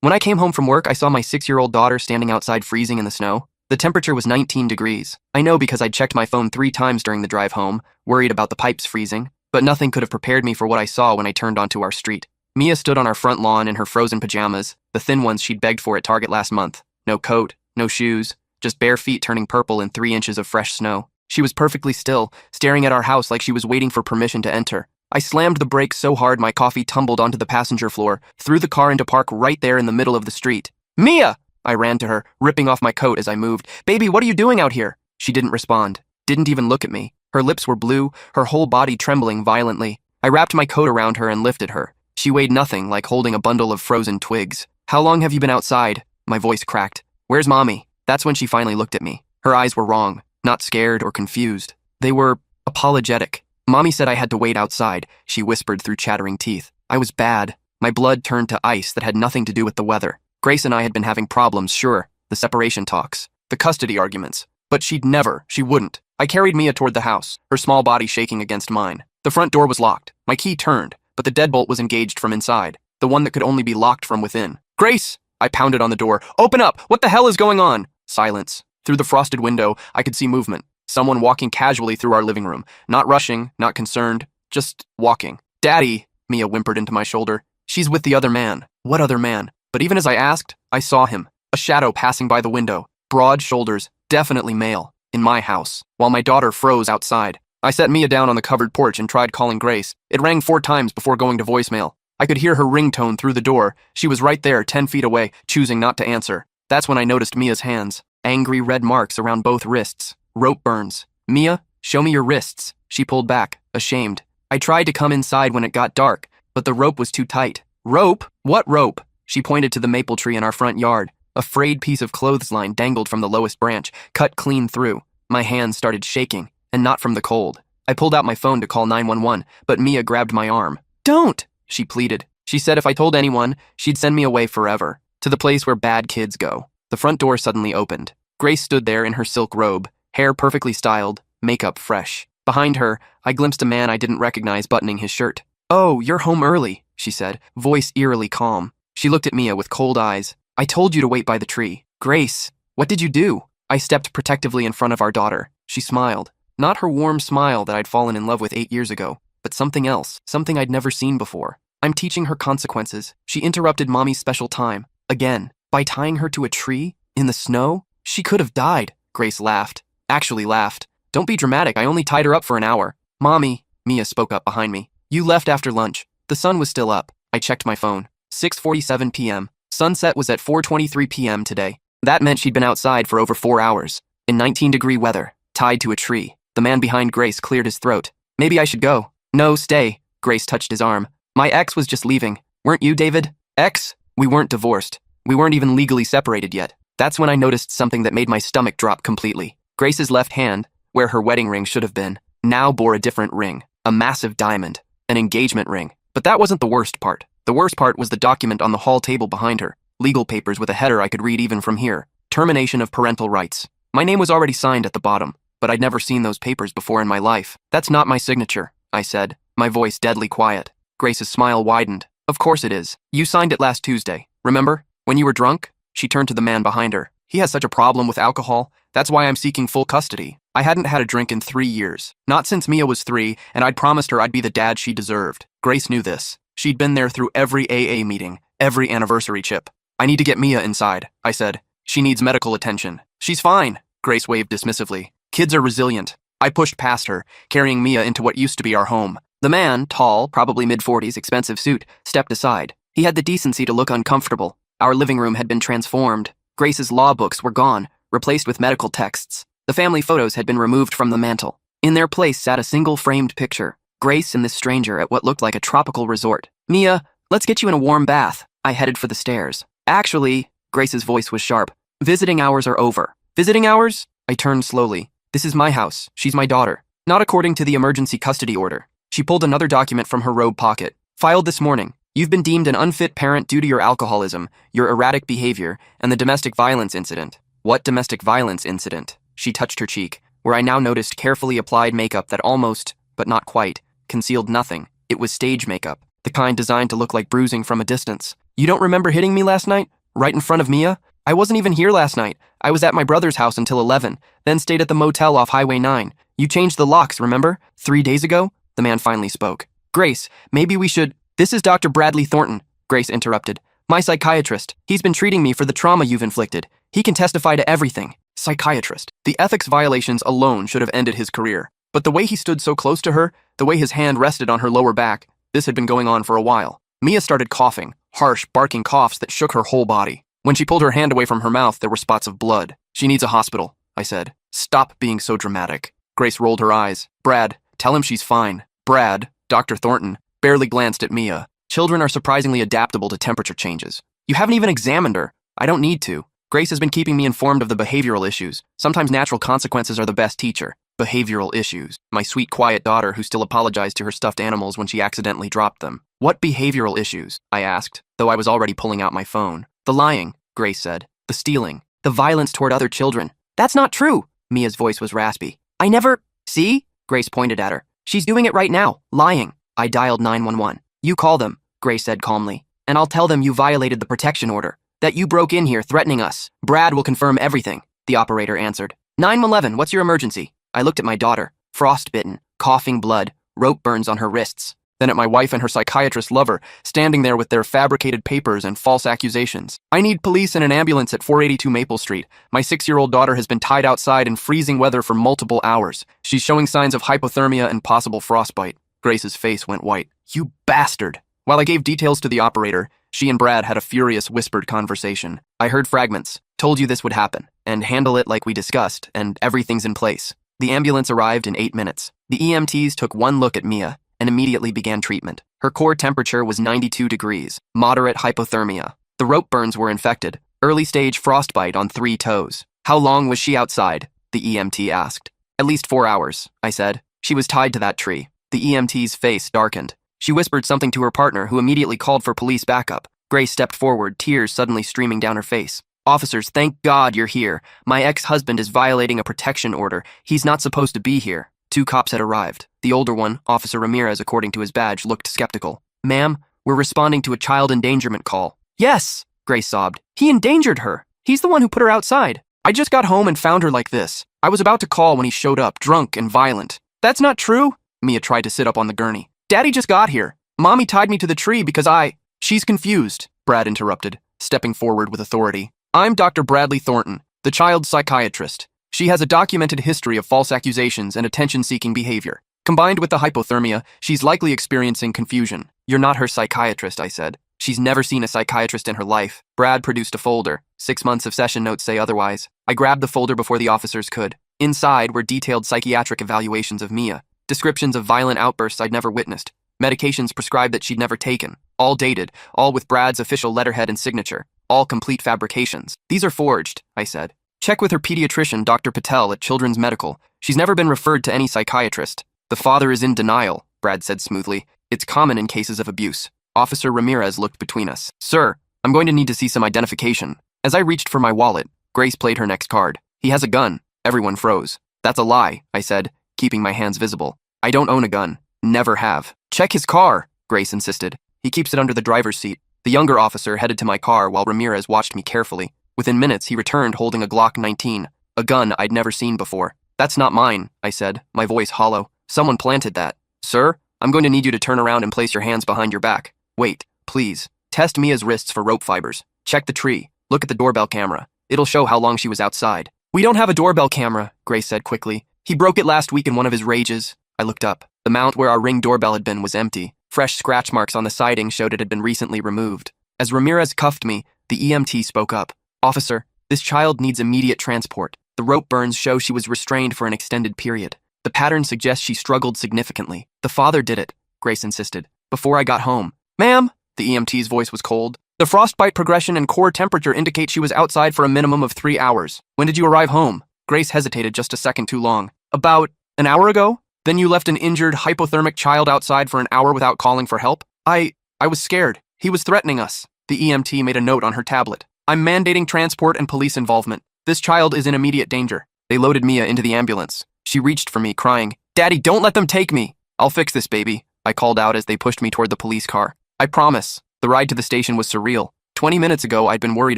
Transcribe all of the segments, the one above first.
When I came home from work, I saw my 6-year-old daughter standing outside freezing in the snow. The temperature was 19 degrees. I know because I'd checked my phone 3 times during the drive home, worried about the pipes freezing, but nothing could have prepared me for what I saw when I turned onto our street. Mia stood on our front lawn in her frozen pajamas, the thin ones she'd begged for at Target last month. No coat, no shoes, just bare feet turning purple in 3 inches of fresh snow. She was perfectly still, staring at our house like she was waiting for permission to enter. I slammed the brakes so hard my coffee tumbled onto the passenger floor, threw the car into park right there in the middle of the street. "Mia!" I ran to her, ripping off my coat as I moved. "Baby, what are you doing out here?" She didn't respond, didn't even look at me. Her lips were blue, her whole body trembling violently. I wrapped my coat around her and lifted her. She weighed nothing, like holding a bundle of frozen twigs. "How long have you been outside?" My voice cracked. "Where's Mommy?" That's when she finally looked at me. Her eyes were wrong, not scared or confused. They were apologetic. "Mommy said I had to wait outside," she whispered through chattering teeth. I was bad. My blood turned to ice that had nothing to do with the weather. Grace and I had been having problems, sure. The separation talks, the custody arguments. But she wouldn't. I carried Mia toward the house, her small body shaking against mine. The front door was locked. My key turned, but the deadbolt was engaged from inside, the one that could only be locked from within. "Grace!" I pounded on the door. "Open up! What the hell is going on?" Silence. Through the frosted window, I could see movement. Someone walking casually through our living room. Not rushing, not concerned, just walking. "Daddy," Mia whimpered into my shoulder. "She's with the other man." What other man? But even as I asked, I saw him. A shadow passing by the window. Broad shoulders, definitely male. In my house, while my daughter froze outside. I set Mia down on the covered porch and tried calling Grace. It rang 4 times before going to voicemail. I could hear her ringtone through the door. She was right there, 10 feet away, choosing not to answer. That's when I noticed Mia's hands. Angry red marks around both wrists. Rope burns. "Mia, show me your wrists." She pulled back, ashamed. I tried to come inside when it got dark, but the rope was too tight. "Rope? What rope?" She pointed to the maple tree in our front yard. A frayed piece of clothesline dangled from the lowest branch, cut clean through. My hands started shaking, and not from the cold. I pulled out my phone to call 911, but Mia grabbed my arm. "Don't!" she pleaded. She said if I told anyone, she'd send me away forever, to the place where bad kids go. The front door suddenly opened. Grace stood there in her silk robe, hair perfectly styled, makeup fresh. Behind her, I glimpsed a man I didn't recognize buttoning his shirt. "Oh, you're home early," she said, voice eerily calm. She looked at Mia with cold eyes. "I told you to wait by the tree." "Grace, what did you do?" I stepped protectively in front of our daughter. She smiled. Not her warm smile that I'd fallen in love with 8 years ago, but something else, something I'd never seen before. "I'm teaching her consequences." She interrupted Mommy's special time. Again, by tying her to a tree? In the snow? She could have died. Grace laughed. Actually laughed. "Don't be dramatic, I only tied her up for an hour." "Mommy," Mia spoke up behind me. "You left after lunch. The sun was still up." I checked my phone. 6:47 p.m. Sunset was at 4:23 p.m. today. That meant she'd been outside for over 4 hours. In 19-degree weather, tied to a tree. The man behind Grace cleared his throat. "Maybe I should go." "No, stay." Grace touched his arm. "My ex was just leaving. Weren't you, David?" "Ex?" "We weren't divorced. We weren't even legally separated yet." That's when I noticed something that made my stomach drop completely. Grace's left hand, where her wedding ring should have been, now bore a different ring. A massive diamond. An engagement ring. But that wasn't the worst part. The worst part was the document on the hall table behind her. Legal papers with a header I could read even from here. Termination of parental rights. My name was already signed at the bottom, but I'd never seen those papers before in my life. "That's not my signature," I said, my voice deadly quiet. Grace's smile widened. "Of course it is. You signed it last Tuesday. Remember? When you were drunk?" She turned to the man behind her. "He has such a problem with alcohol. That's why I'm seeking full custody." I hadn't had a drink in 3 years. Not since Mia was 3, and I'd promised her I'd be the dad she deserved. Grace knew this. She'd been there through every AA meeting, every anniversary chip. "I need to get Mia inside," I said. "She needs medical attention." "She's fine," Grace waved dismissively. "Kids are resilient." I pushed past her, carrying Mia into what used to be our home. The man, tall, probably mid-40s, expensive suit, stepped aside. He had the decency to look uncomfortable. Our living room had been transformed. Grace's law books were gone, replaced with medical texts. The family photos had been removed from the mantel. In their place sat a single framed picture. Grace and this stranger at what looked like a tropical resort. "Mia, let's get you in a warm bath." I headed for the stairs. "Actually," Grace's voice was sharp, "visiting hours are over." "Visiting hours?" I turned slowly. "This is my house. She's my daughter. Not according to the emergency custody order." She pulled another document from her robe pocket. "Filed this morning. You've been deemed an unfit parent due to your alcoholism, your erratic behavior, and the domestic violence incident." "What domestic violence incident?" She touched her cheek, where I now noticed carefully applied makeup that almost, but not quite, concealed nothing. It was stage makeup, the kind designed to look like bruising from a distance. "You don't remember hitting me last night?" Right in front of Mia? I wasn't even here last night. I was at my brother's house until 11, then stayed at the motel off Highway 9. You changed the locks, remember? 3 days ago? The man finally spoke. Grace, maybe we should... This is Dr. Bradley Thornton, Grace interrupted. My psychiatrist. He's been treating me for the trauma you've inflicted. He can testify to everything. Psychiatrist. The ethics violations alone should have ended his career. But the way he stood so close to her, the way his hand rested on her lower back, this had been going on for a while. Mia started coughing, harsh, barking coughs that shook her whole body. When she pulled her hand away from her mouth, there were spots of blood. She needs a hospital, I said. Stop being so dramatic. Grace rolled her eyes. Brad, tell him she's fine. Brad, Dr. Thornton, barely glanced at Mia. Children are surprisingly adaptable to temperature changes. You haven't even examined her. I don't need to. Grace has been keeping me informed of the behavioral issues. Sometimes natural consequences are the best teacher. Behavioral issues. My sweet, quiet daughter who still apologized to her stuffed animals when she accidentally dropped them. What behavioral issues? I asked, though I was already pulling out my phone. The lying, Grace said. The stealing. The violence toward other children. That's not true. Mia's voice was raspy. I never... See? Grace pointed at her. She's doing it right now. Lying. I dialed 911. You call them, Grace said calmly, and I'll tell them you violated the protection order. That you broke in here threatening us. Brad will confirm everything, the operator answered. 911, what's your emergency? I looked at my daughter, frostbitten, coughing blood, rope burns on her wrists. Then at my wife and her psychiatrist lover, standing there with their fabricated papers and false accusations. I need police and an ambulance at 482 Maple Street. My 6-year-old daughter has been tied outside in freezing weather for multiple hours. She's showing signs of hypothermia and possible frostbite. Grace's face went white. You bastard! While I gave details to the operator, she and Brad had a furious whispered conversation. I heard fragments. Told you this would happen. And handle it like we discussed, and everything's in place. The ambulance arrived in 8 minutes. The EMTs took one look at Mia and immediately began treatment. Her core temperature was 92 degrees, moderate hypothermia. The rope burns were infected, early-stage frostbite on 3 toes. How long was she outside? The EMT asked. At least 4 hours, I said. She was tied to that tree. The EMT's face darkened. She whispered something to her partner, who immediately called for police backup. Grace stepped forward, tears suddenly streaming down her face. Officers, thank God you're here. My ex-husband is violating a protection order. He's not supposed to be here. 2 cops had arrived. The older one, Officer Ramirez, according to his badge, looked skeptical. Ma'am, we're responding to a child endangerment call. Yes, Grace sobbed. He endangered her. He's the one who put her outside. I just got home and found her like this. I was about to call when he showed up, drunk and violent. That's not true. Mia tried to sit up on the gurney. Daddy just got here. Mommy tied me to the tree because She's confused, Brad interrupted, stepping forward with authority. I'm Dr. Bradley Thornton, the child's psychiatrist. She has a documented history of false accusations and attention-seeking behavior. Combined with the hypothermia, she's likely experiencing confusion. You're not her psychiatrist, I said. She's never seen a psychiatrist in her life. Brad produced a folder. 6 months of session notes say otherwise. I grabbed the folder before the officers could. Inside were detailed psychiatric evaluations of Mia. Descriptions of violent outbursts I'd never witnessed. Medications prescribed that she'd never taken. All dated, all with Brad's official letterhead and signature. All complete fabrications. These are forged, I said. Check with her pediatrician, Dr. Patel, at Children's Medical. She's never been referred to any psychiatrist. The father is in denial, Brad said smoothly. It's common in cases of abuse. Officer Ramirez looked between us. Sir, I'm going to need to see some identification. As I reached for my wallet, Grace played her next card. He has a gun. Everyone froze. That's a lie, I said, keeping my hands visible. I don't own a gun. Never have. Check his car, Grace insisted. He keeps it under the driver's seat. The younger officer headed to my car while Ramirez watched me carefully. Within minutes, he returned holding a Glock 19, a gun I'd never seen before. That's not mine, I said, my voice hollow. Someone planted that. Sir, I'm going to need you to turn around and place your hands behind your back. Wait, please. Test Mia's wrists for rope fibers. Check the tree. Look at the doorbell camera. It'll show how long she was outside. We don't have a doorbell camera, Grace said quickly. He broke it last week in one of his rages. I looked up. The mount where our Ring doorbell had been was empty. Fresh scratch marks on the siding showed it had been recently removed. As Ramirez cuffed me, the EMT spoke up. Officer, this child needs immediate transport. The rope burns show she was restrained for an extended period. The pattern suggests she struggled significantly. The father did it, Grace insisted. Before I got home. Ma'am, the EMT's voice was cold. The frostbite progression and core temperature indicate she was outside for a minimum of 3 hours. When did you arrive home? Grace hesitated just a second too long. About an hour ago? Then you left an injured, hypothermic child outside for an hour without calling for help? I was scared. He was threatening us. The EMT made a note on her tablet. I'm mandating transport and police involvement. This child is in immediate danger. They loaded Mia into the ambulance. She reached for me, crying, Daddy, don't let them take me. I'll fix this, baby, I called out as they pushed me toward the police car. I promise. The ride to the station was surreal. 20 minutes ago, I'd been worried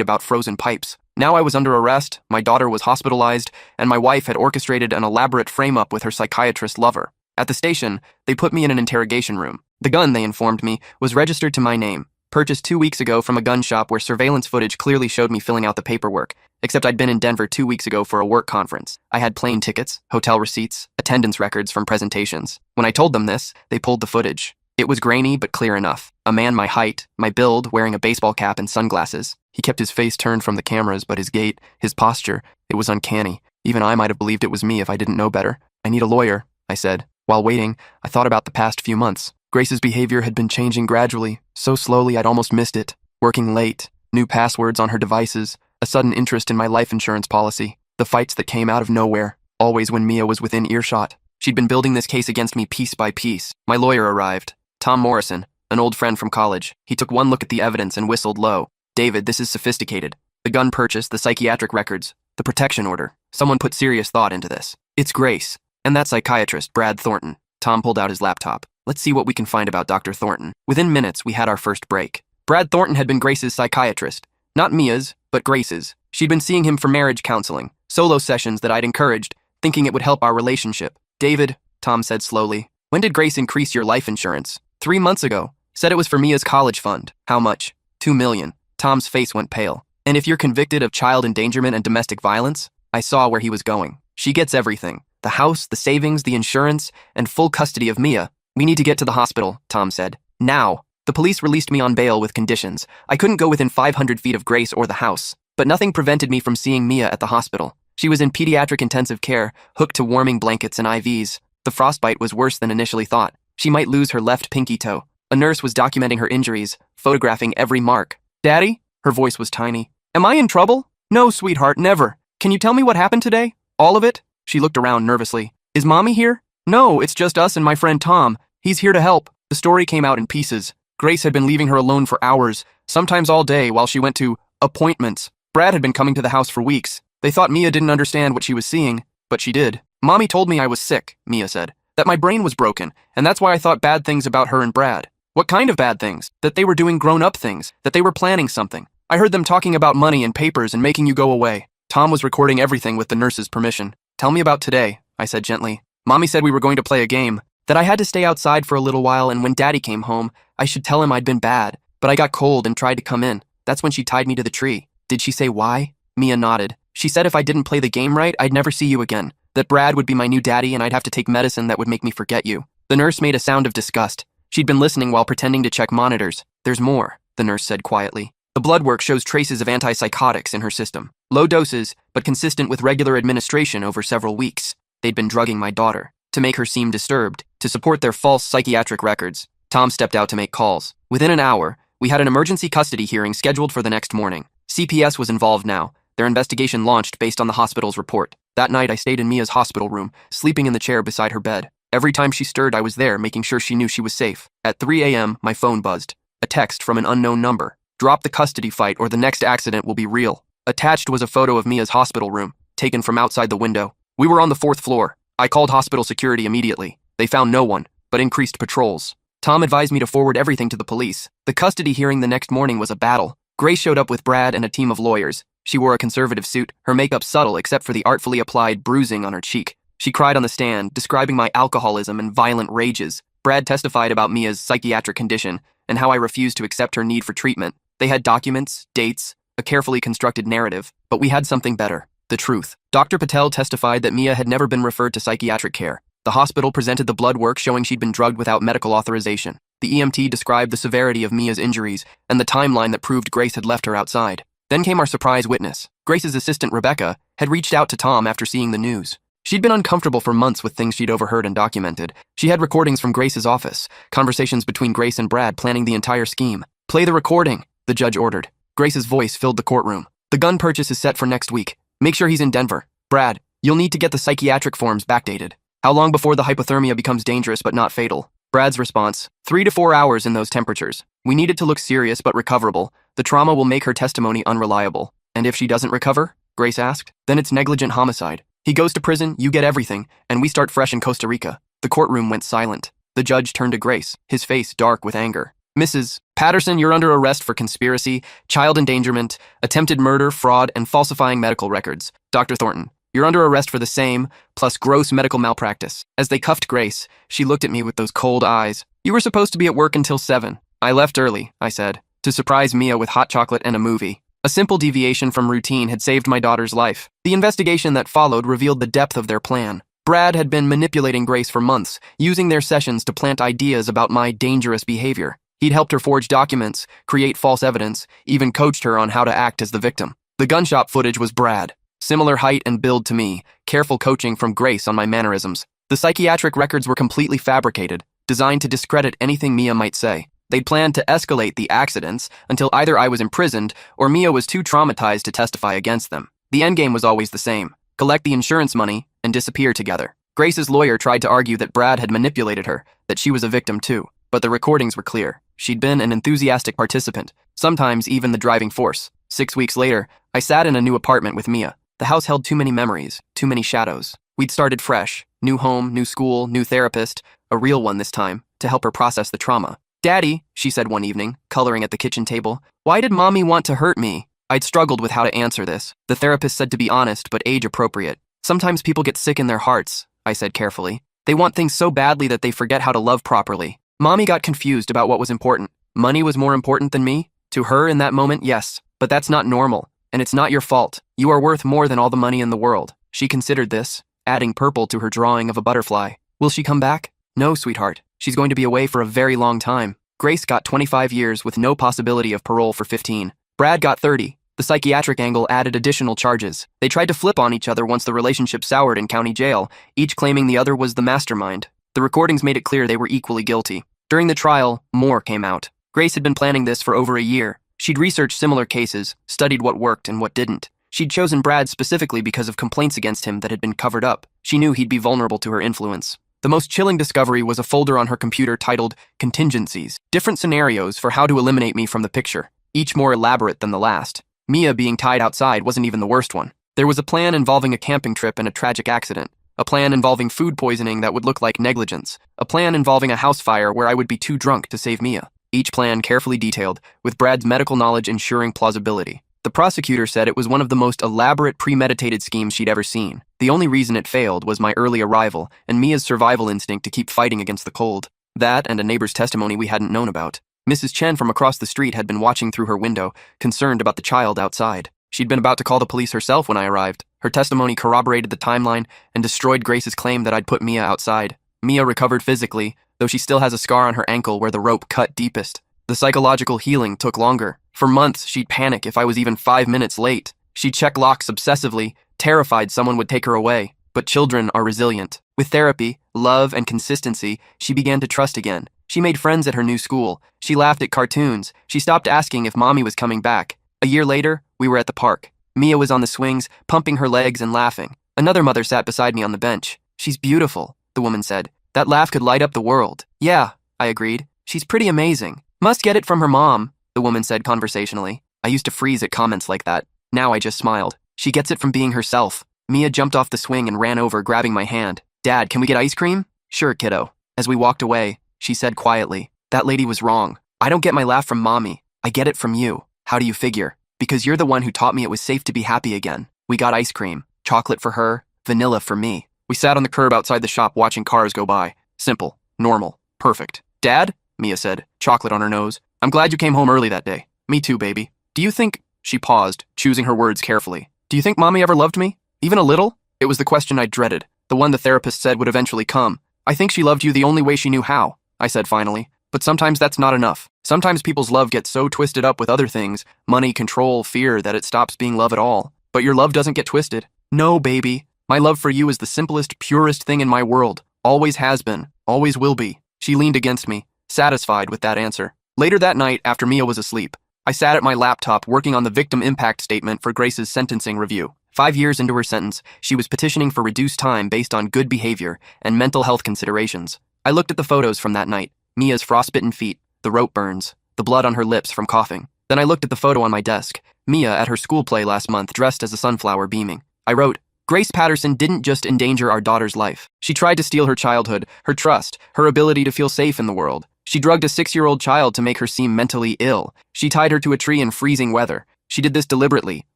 about frozen pipes. Now I was under arrest, my daughter was hospitalized, and my wife had orchestrated an elaborate frame-up with her psychiatrist lover. At the station, they put me in an interrogation room. The gun, they informed me, was registered to my name, purchased 2 weeks ago from a gun shop where surveillance footage clearly showed me filling out the paperwork, except I'd been in Denver 2 weeks ago for a work conference. I had plane tickets, hotel receipts, attendance records from presentations. When I told them this, they pulled the footage. It was grainy but clear enough. A man my height, my build, wearing a baseball cap and sunglasses. He kept his face turned from the cameras, but his gait, his posture, it was uncanny. Even I might have believed it was me if I didn't know better. I need a lawyer, I said. While waiting, I thought about the past few months. Grace's behavior had been changing gradually, so slowly I'd almost missed it. Working late, new passwords on her devices, a sudden interest in my life insurance policy, the fights that came out of nowhere, always when Mia was within earshot. She'd been building this case against me piece by piece. My lawyer arrived. Tom Morrison, an old friend from college. He took one look at the evidence and whistled low. David, this is sophisticated. The gun purchase, the psychiatric records, the protection order. Someone put serious thought into this. It's Grace. And that psychiatrist, Brad Thornton. Tom pulled out his laptop. Let's see what we can find about Dr. Thornton. Within minutes, we had our first break. Brad Thornton had been Grace's psychiatrist. Not Mia's, but Grace's. She'd been seeing him for marriage counseling, solo sessions that I'd encouraged, thinking it would help our relationship. David, Tom said slowly, when did Grace increase your life insurance? 3 months ago. Said it was for Mia's college fund. How much? $2 million. Tom's face went pale. And if you're convicted of child endangerment and domestic violence? I saw where he was going. She gets everything. The house, the savings, the insurance, and full custody of Mia. We need to get to the hospital, Tom said. Now. The police released me on bail with conditions. I couldn't go within 500 feet of Grace or the house. But nothing prevented me from seeing Mia at the hospital. She was in pediatric intensive care, hooked to warming blankets and IVs. The frostbite was worse than initially thought. She might lose her left pinky toe. A nurse was documenting her injuries, photographing every mark. Daddy? Her voice was tiny. Am I in trouble? No, sweetheart, never. Can you tell me what happened today? All of it? She looked around nervously. Is Mommy here? No, it's just us and my friend Tom. He's here to help. The story came out in pieces. Grace had been leaving her alone for hours, sometimes all day, while she went to appointments. Brad had been coming to the house for weeks. They thought Mia didn't understand what she was seeing, but she did. Mommy told me I was sick, Mia said. That my brain was broken, and that's why I thought bad things about her and Brad. What kind of bad things? That they were doing grown-up things, that they were planning something. I heard them talking about money and papers and making you go away. Tom was recording everything with the nurse's permission. Tell me about today, I said gently. Mommy said we were going to play a game, that I had to stay outside for a little while, and when Daddy came home, I should tell him I'd been bad, but I got cold and tried to come in. That's when she tied me to the tree. Did she say why? Mia nodded. She said if I didn't play the game right, I'd never see you again. That Brad would be my new daddy and I'd have to take medicine that would make me forget you. The nurse made a sound of disgust. She'd been listening while pretending to check monitors. There's more, the nurse said quietly. The blood work shows traces of antipsychotics in her system. Low doses, but consistent with regular administration over several weeks. They'd been drugging my daughter, to make her seem disturbed, to support their false psychiatric records. Tom stepped out to make calls. Within an hour, we had an emergency custody hearing scheduled for the next morning. CPS was involved now. Their investigation launched based on the hospital's report. That night, I stayed in Mia's hospital room, sleeping in the chair beside her bed. Every time she stirred, I was there, making sure she knew she was safe. At 3 a.m., my phone buzzed. A text from an unknown number. Drop the custody fight or the next accident will be real. Attached was a photo of Mia's hospital room, taken from outside the window. We were on the 4th floor. I called hospital security immediately. They found no one, but increased patrols. Tom advised me to forward everything to the police. The custody hearing the next morning was a battle. Grace showed up with Brad and a team of lawyers. She wore a conservative suit, her makeup subtle except for the artfully applied bruising on her cheek. She cried on the stand, describing my alcoholism and violent rages. Brad testified about Mia's psychiatric condition and how I refused to accept her need for treatment. They had documents, dates, a carefully constructed narrative, but we had something better, the truth. Dr. Patel testified that Mia had never been referred to psychiatric care. The hospital presented the blood work showing she'd been drugged without medical authorization. The EMT described the severity of Mia's injuries and the timeline that proved Grace had left her outside. Then came our surprise witness. Grace's assistant, Rebecca, had reached out to Tom after seeing the news. She'd been uncomfortable for months with things she'd overheard and documented. She had recordings from Grace's office, conversations between Grace and Brad planning the entire scheme. Play the recording, the judge ordered. Grace's voice filled the courtroom. The gun purchase is set for next week. Make sure he's in Denver. Brad, you'll need to get the psychiatric forms backdated. How long before the hypothermia becomes dangerous but not fatal? Brad's response, 3 to 4 hours in those temperatures. We need it to look serious but recoverable. The trauma will make her testimony unreliable. And if she doesn't recover? Grace asked. Then it's negligent homicide. He goes to prison, you get everything, and we start fresh in Costa Rica. The courtroom went silent. The judge turned to Grace, his face dark with anger. Mrs. Patterson, you're under arrest for conspiracy, child endangerment, attempted murder, fraud, and falsifying medical records. Dr. Thornton, you're under arrest for the same, plus gross medical malpractice. As they cuffed Grace, she looked at me with those cold eyes. You were supposed to be at work until 7. I left early, I said, to surprise Mia with hot chocolate and a movie. A simple deviation from routine had saved my daughter's life. The investigation that followed revealed the depth of their plan. Brad had been manipulating Grace for months, using their sessions to plant ideas about my dangerous behavior. He'd helped her forge documents, create false evidence, even coached her on how to act as the victim. The gun shop footage was Brad. Similar height and build to me, careful coaching from Grace on my mannerisms. The psychiatric records were completely fabricated, designed to discredit anything Mia might say. They'd planned to escalate the accidents until either I was imprisoned or Mia was too traumatized to testify against them. The endgame was always the same: collect the insurance money and disappear together. Grace's lawyer tried to argue that Brad had manipulated her, that she was a victim too, but the recordings were clear. She'd been an enthusiastic participant, sometimes even the driving force. 6 weeks later, I sat in a new apartment with Mia. The house held too many memories, too many shadows. We'd started fresh: new home, new school, new therapist, a real one this time, to help her process the trauma. "Daddy," she said one evening, coloring at the kitchen table, "why did Mommy want to hurt me?" I'd struggled with how to answer this. The therapist said to be honest, but age-appropriate. "Sometimes people get sick in their hearts," I said carefully. "They want things so badly that they forget how to love properly." Mommy got confused about what was important. Money was more important than me? To her in that moment, yes. But that's not normal, and it's not your fault. You are worth more than all the money in the world. She considered this, adding purple to her drawing of a butterfly. "Will she come back?" "No, sweetheart. She's going to be away for a very long time." Grace got 25 years with no possibility of parole for 15. Brad got 30. The psychiatric angle added additional charges. They tried to flip on each other once the relationship soured in county jail, each claiming the other was the mastermind. The recordings made it clear they were equally guilty. During the trial, more came out. Grace had been planning this for over a year. She'd researched similar cases, studied what worked and what didn't. She'd chosen Brad specifically because of complaints against him that had been covered up. She knew he'd be vulnerable to her influence. The most chilling discovery was a folder on her computer titled Contingencies, different scenarios for how to eliminate me from the picture, each more elaborate than the last. Mia being tied outside wasn't even the worst one. There was a plan involving a camping trip and a tragic accident, a plan involving food poisoning that would look like negligence, a plan involving a house fire where I would be too drunk to save Mia. Each plan carefully detailed, with Brad's medical knowledge ensuring plausibility. The prosecutor said it was one of the most elaborate, premeditated schemes she'd ever seen. The only reason it failed was my early arrival and Mia's survival instinct to keep fighting against the cold. That and a neighbor's testimony we hadn't known about. Mrs. Chen from across the street had been watching through her window, concerned about the child outside. She'd been about to call the police herself when I arrived. Her testimony corroborated the timeline and destroyed Grace's claim that I'd put Mia outside. Mia recovered physically, though she still has a scar on her ankle where the rope cut deepest. The psychological healing took longer. For months, she'd panic if I was even 5 minutes late. She'd check locks obsessively, terrified someone would take her away. But children are resilient. With therapy, love, and consistency, she began to trust again. She made friends at her new school. She laughed at cartoons. She stopped asking if Mommy was coming back. A year later, we were at the park. Mia was on the swings, pumping her legs and laughing. Another mother sat beside me on the bench. "She's beautiful," the woman said. "That laugh could light up the world." "Yeah," I agreed. "She's pretty amazing." "Must get it from her mom," the woman said conversationally. I used to freeze at comments like that. Now I just smiled. "She gets it from being herself." Mia jumped off the swing and ran over, grabbing my hand. "Dad, can we get ice cream?" "Sure, kiddo." As we walked away, she said quietly, "That lady was wrong. I don't get my laugh from Mommy. I get it from you." "How do you figure?" "Because you're the one who taught me it was safe to be happy again." We got ice cream. Chocolate for her, vanilla for me. We sat on the curb outside the shop watching cars go by. Simple, normal, perfect. "Dad," Mia said, chocolate on her nose, "I'm glad you came home early that day." "Me too, baby. Do you think—" She paused, choosing her words carefully. "Do you think Mommy ever loved me? Even a little?" It was the question I dreaded, the one the therapist said would eventually come. "I think she loved you the only way she knew how," I said finally. "But sometimes that's not enough. Sometimes people's love gets so twisted up with other things, money, control, fear, that it stops being love at all. But your love doesn't get twisted." "No, baby. My love for you is the simplest, purest thing in my world. Always has been, always will be." She leaned against me, satisfied with that answer. Later that night, after Mia was asleep, I sat at my laptop working on the victim impact statement for Grace's sentencing review. 5 years into her sentence, she was petitioning for reduced time based on good behavior and mental health considerations. I looked at the photos from that night: Mia's frostbitten feet, the rope burns, the blood on her lips from coughing. Then I looked at the photo on my desk: Mia at her school play last month, dressed as a sunflower, beaming. I wrote, "Grace Patterson didn't just endanger our daughter's life. She tried to steal her childhood, her trust, her ability to feel safe in the world. She drugged a 6-year-old child to make her seem mentally ill. She tied her to a tree in freezing weather. She did this deliberately,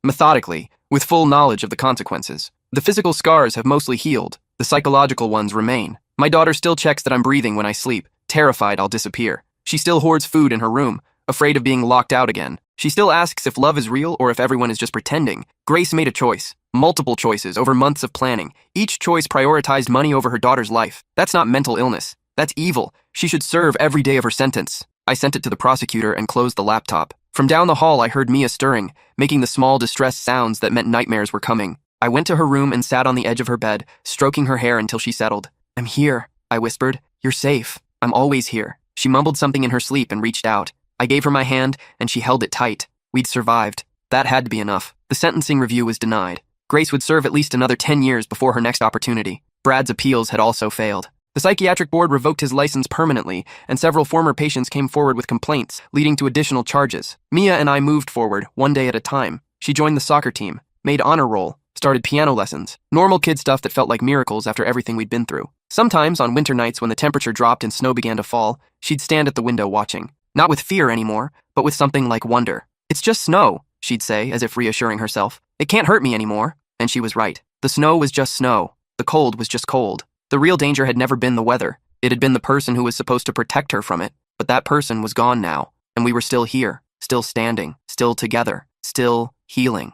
methodically, with full knowledge of the consequences. The physical scars have mostly healed. The psychological ones remain. My daughter still checks that I'm breathing when I sleep, terrified I'll disappear. She still hoards food in her room, afraid of being locked out again. She still asks if love is real or if everyone is just pretending. Grace made a choice. Multiple choices over months of planning. Each choice prioritized money over her daughter's life. That's not mental illness. That's evil. She should serve every day of her sentence. I sent it to the prosecutor and closed the laptop. From down the hall, I heard Mia stirring, making the small, distressed sounds that meant nightmares were coming. I went to her room and sat on the edge of her bed, stroking her hair until she settled. "I'm here," I whispered. "You're safe. I'm always here." She mumbled something in her sleep and reached out. I gave her my hand, and she held it tight. We'd survived. That had to be enough. The sentencing review was denied. Grace would serve at least another 10 years before her next opportunity. Brad's appeals had also failed. The psychiatric board revoked his license permanently, and several former patients came forward with complaints, leading to additional charges. Mia and I moved forward, one day at a time. She joined the soccer team, made honor roll, started piano lessons. Normal kid stuff that felt like miracles after everything we'd been through. Sometimes, on winter nights when the temperature dropped and snow began to fall, she'd stand at the window watching. Not with fear anymore, but with something like wonder. "It's just snow," she'd say, as if reassuring herself. "It can't hurt me anymore." And she was right. The snow was just snow. The cold was just cold. The real danger had never been the weather. It had been the person who was supposed to protect her from it. But that person was gone now, and we were still here, still standing, still together, still healing.